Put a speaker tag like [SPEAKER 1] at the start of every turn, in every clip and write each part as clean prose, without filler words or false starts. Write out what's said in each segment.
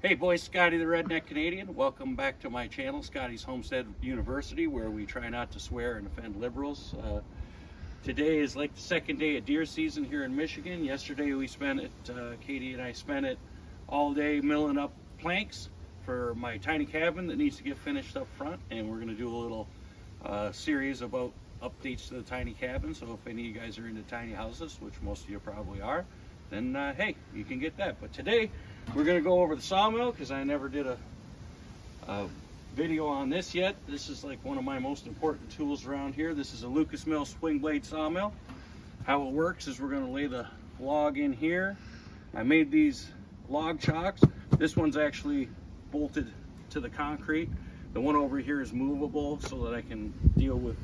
[SPEAKER 1] Hey boys, Scotty the Redneck Canadian. Welcome back to my channel, Scotty's Homestead University, where we try not to swear and offend liberals. Today is like the second day of deer season here in Michigan. Yesterday we spent it, Katie and I spent it all day milling up planks for my tiny cabin that needs to get finished up front, and we're going to do a little series about updates to the tiny cabin. So if any of you guys are into tiny houses, which most of you probably are, then hey, you can get that. But today we're going to go over the Sawmill because I never did a video on this yet. This is like one of my most important tools around here. This is a Lucasmill swing blade sawmill. How it works is we're going to lay the log in here. I made these log chocks. This one's actually bolted to the concrete. The one over here is movable so that I can deal with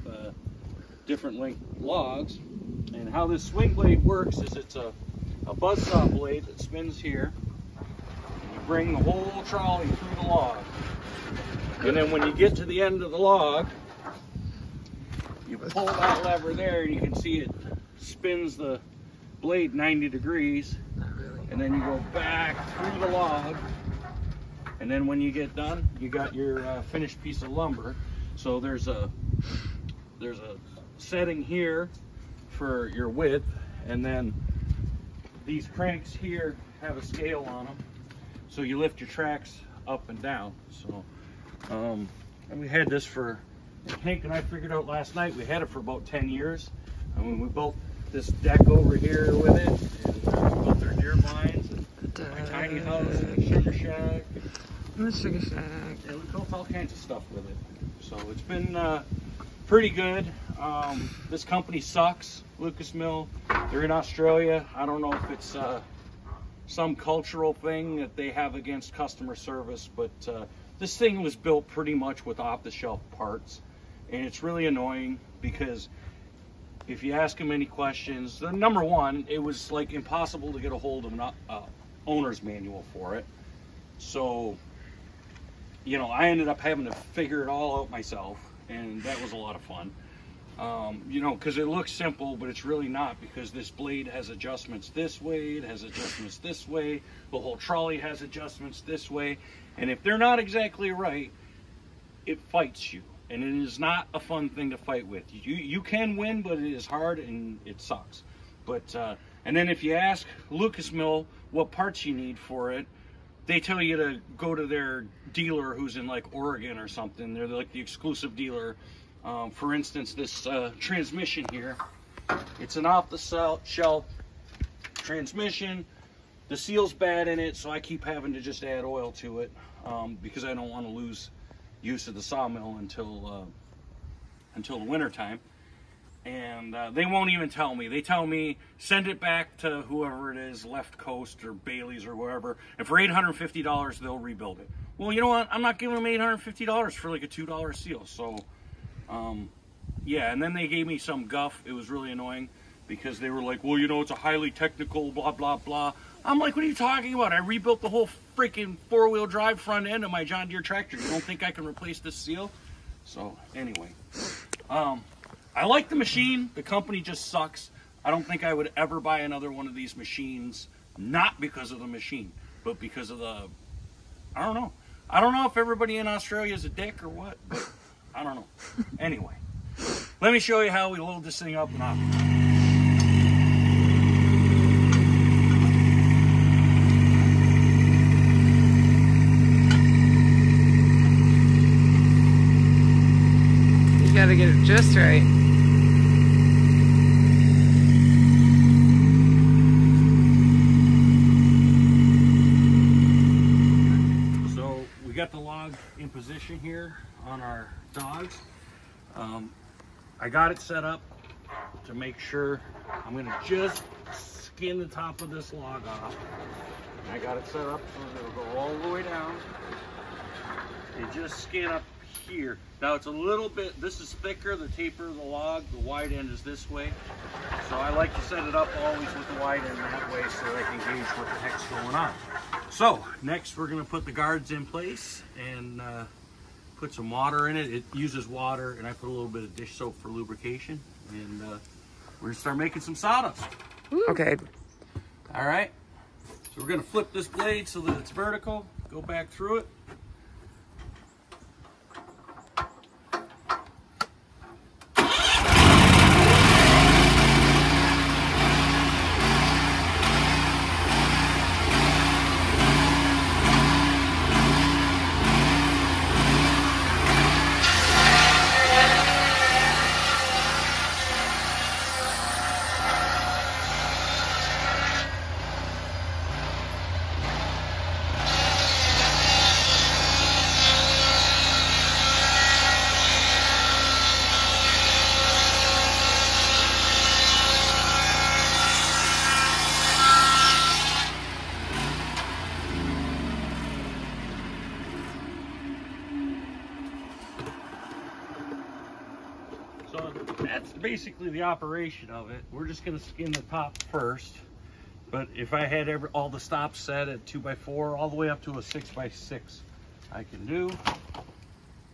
[SPEAKER 1] different length logs. And how this swing blade works is it's a buzzsaw blade that spins here. You bring the whole trolley through the log. And then when you get to the end of the log, you pull that lever there and you can see it spins the blade 90 degrees. And then you go back through the log. And then when you get done, you got your finished piece of lumber. So there's a setting here for your width, and then these cranks here have a scale on them, so you lift your tracks up and down. So and we had this for, Hank and I figured out last night, we had it for about 10 years. I mean, we built this deck over here with it, and we built our deer blinds, and my tiny house, and a sugar shack.
[SPEAKER 2] The sugar shack.
[SPEAKER 1] Yeah, we built all kinds of stuff with it. So it's been pretty good. This company sucks, Lucasmill. They're in Australia. I don't know if it's some cultural thing that they have against customer service, but this thing was built pretty much with off-the-shelf parts, and it's really annoying because if you ask them any questions, number one, it was like impossible to get a hold of an owner's manual for it. So, you know, I ended up having to figure it all out myself, and that was a lot of fun. You know, because it looks simple, but it's really not, because this blade has adjustments this way, it has adjustments this way, the whole trolley has adjustments this way, and if they're not exactly right, it fights you, and it is not a fun thing to fight with. You can win, but it is hard and it sucks. But and then if you ask Lucasmill what parts you need for it, they tell you to go to their dealer who's in like Oregon or something. They're like the exclusive dealer. For instance, this transmission here, it's an off-the-shelf transmission. The seal's bad in it, so I keep having to just add oil to it because I don't want to lose use of the sawmill until the winter time. And they won't even tell me. They tell me, send it back to whoever it is, Left Coast or Bailey's or wherever, and for $850, they'll rebuild it. Well, you know what? I'm not giving them $850 for like a $2 seal. So, yeah, and then they gave me some guff. It was really annoying because they were like, well, you know, it's a highly technical, blah, blah, blah. I'm like, what are you talking about? I rebuilt the whole freaking four-wheel drive front end of my John Deere tractor. You don't think I can replace this seal? So, anyway. I like the machine. The company just sucks. I don't think I would ever buy another one of these machines, not because of the machine, but because of the, I don't know. I don't know if everybody in Australia is a dick or what, but I don't know. Anyway, let me show you how we load this thing up and off.
[SPEAKER 2] You gotta get it just right.
[SPEAKER 1] Got the log in position here on our dogs. I got it set up to make sure. I'm going to just skin the top of this log off. I got it set up so it'll go all the way down. You just skin up here. Now it's a little bit, this is thicker, the taper of the log, the wide end is this way. So I like to set it up always with the wide end that way so I can gauge what the heck's going on. So next we're going to put the guards in place and put some water in it. It uses water, and I put a little bit of dish soap for lubrication, and we're going to start making some sawdust.
[SPEAKER 2] Okay.
[SPEAKER 1] All right. So we're going to flip this blade so that it's vertical. go back through it. So that's basically the operation of it. We're just gonna skin the top first. But if I had all the stops set at 2x4 all the way up to a 6x6, I can do.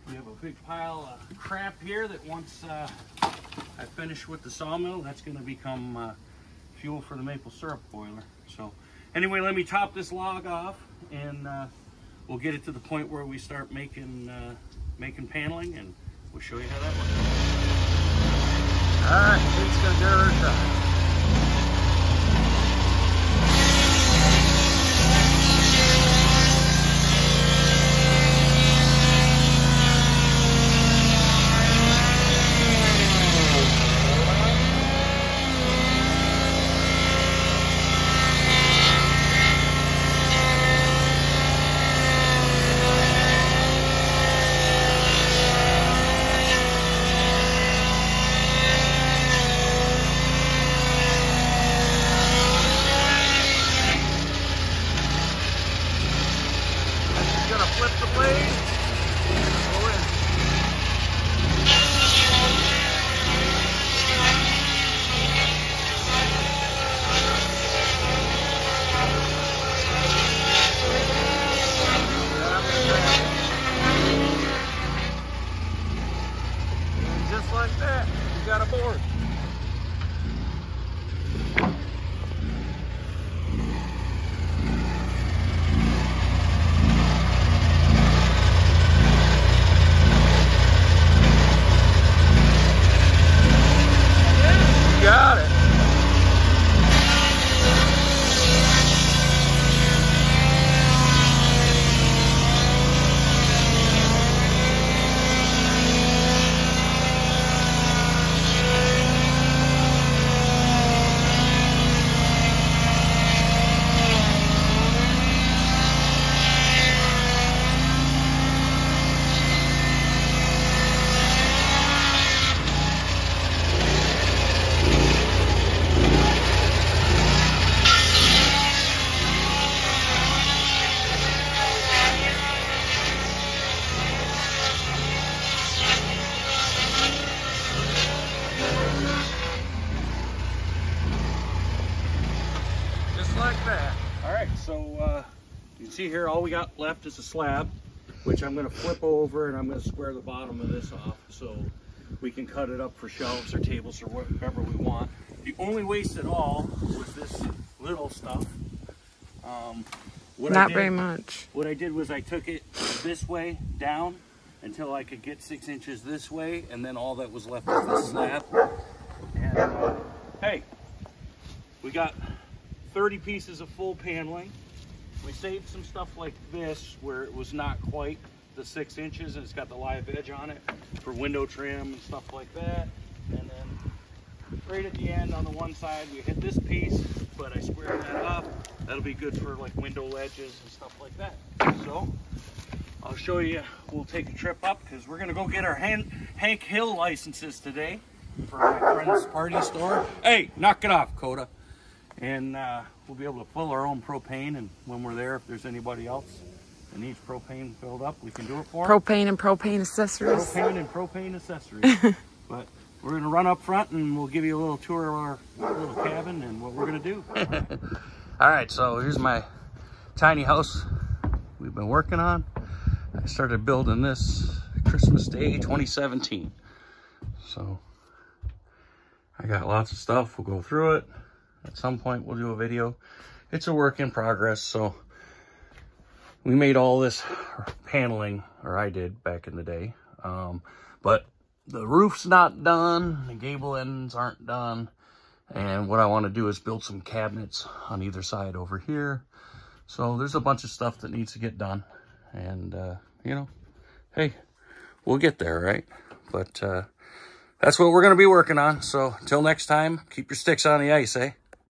[SPEAKER 1] We have a big pile of crap here that once I finish with the sawmill, that's gonna become fuel for the maple syrup boiler. So anyway, let me top this log off and we'll get it to the point where we start making paneling, and we'll show you how that works. All right, it's gonna give her a try. Flip the blade, go in. And just like that, you got a board. Got it. Like that. All right, so you can see here all we got left is a slab, which I'm going to flip over and I'm going to square the bottom of this off so we can cut it up for shelves or tables or whatever we want. The only waste at all was this little stuff.
[SPEAKER 2] Not very much.
[SPEAKER 1] What I did was I took it this way down until I could get 6 inches this way, and then all that was left was the slab. And hey, we got 30 pieces of full paneling. We saved some stuff like this where it was not quite the 6 inches and it's got the live edge on it for window trim and stuff like that. And then right at the end on the one side we hit this piece, but I squared that up. That'll be good for like window ledges and stuff like that. So I'll show you, we'll take a trip up because we're gonna go get our Hank Hill licenses today for my friend's party store. Hey, knock it off, Coda. And we'll be able to fill our own propane, and when we're there, if there's anybody else that needs propane filled up, we can do it for them.
[SPEAKER 2] Propane and propane accessories.
[SPEAKER 1] Propane and propane accessories. But we're going to run up front and we'll give you a little tour of our little cabin and what we're going to do. All right, so here's my tiny house we've been working on. I started building this Christmas Day 2017. So I got lots of stuff. We'll go through it. At some point we'll do a video. It's a work in progress, so We made all this paneling, or I did back in the day. But the roof's not done, the gable ends aren't done. And what I want to do is build some cabinets on either side over here. So there's a bunch of stuff that needs to get done. And, you know, hey, we'll get there, right? But that's what we're going to be working on. So until next time, keep your sticks on the ice, eh?